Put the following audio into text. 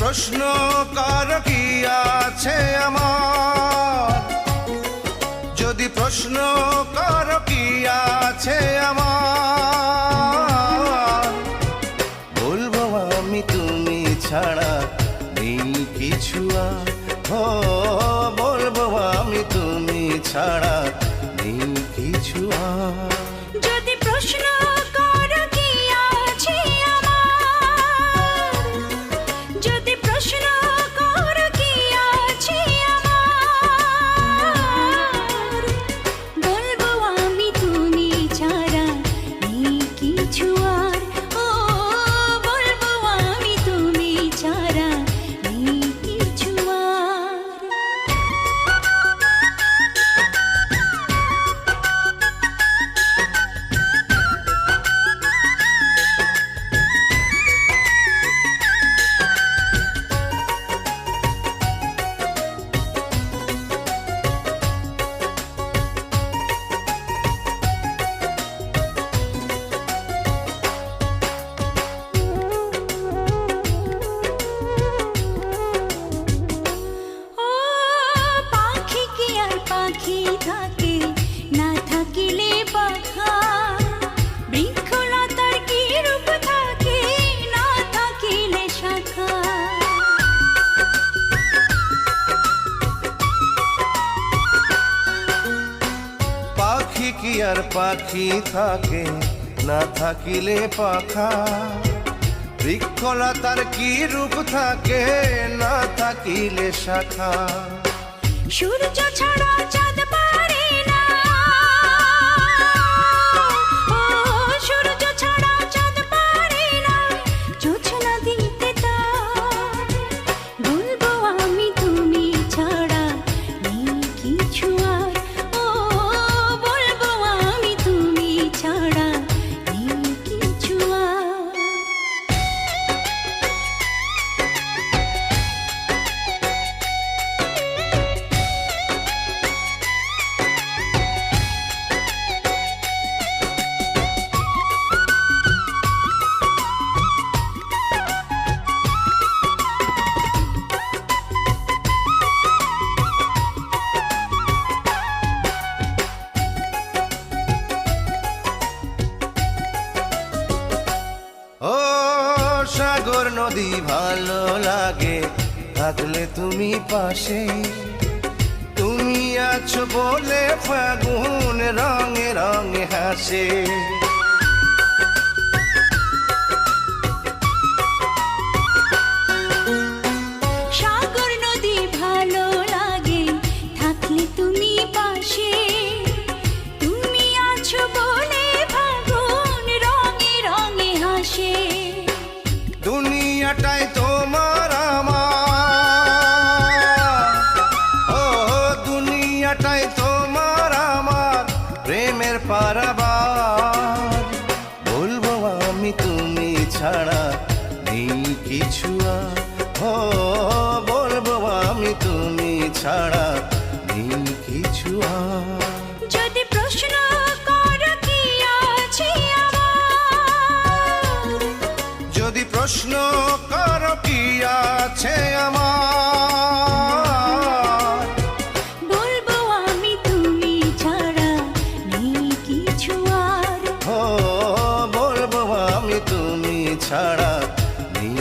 প্রশ্ন কর কি আছে আমার, যদি প্রশ্ন কর কি আছে আমার, বলবো আমি তুমি ছাড়া নেই কিছু আর। ও বলবো আমি তুমি ছাড়া নেই কিছু আর। যদি প্রশ্ন করো কি আছে আমার, যদি প্রশ্ন করো কি আছে আমার, বলবো আমি তুমি ছাড়া নেই কিছু আর। ও বলবো আমি তুমি ছাড়া নেই কিছু আর। ও পাখি কি আর পাখি থাকে, না থাকিলে পাখা, বৃক্ষলতার কি রূপ থাকে, না থাকিলে শাখা। পাখি কি আর পাখি থাকে, না থাকিলে পাখা, বৃক্ষলতার কি রূপ থাকে, না থাকিলে শাখা। সূর্য ছাড়া চাঁদ পারে না, ও সূর্য ছাড়া চাঁদ পারে না, জোছনা দিতে তার। বলবো আমি তুমি ছাড়া নেই কিছু আর। ও বলবো আমি তুমি ছাড়া নেই কিছু আর। ও সাগর নদী ভালো লাগে থাকলে তুমি পাশে, তুমি আছো বলে ফাগুন রঙে রঙে হাসে। সাগর নদী ভালো লাগে থাকলে তুমি পাশে, তুমি আছো বলে ফাগুন রঙে রঙে হাসে। দুনিয়াটাই তোমার আমার, ও দুনিয়াটাই তোমার আমার, প্রেমের পারাবার। বলবো আমি তুমি ছাড়া নেই কিছু আর। ও বলবো আমি তুমি ছাড়া নেই কিছু আর। যদি প্রশ্ন করো কি আছে আমার, যদি প্রশ্ন করো কি আছে আমার, বলবো আমি তুমি ছাড়া নেই কিছু আর। ও বলবো আমি তুমি ছাড়া নেই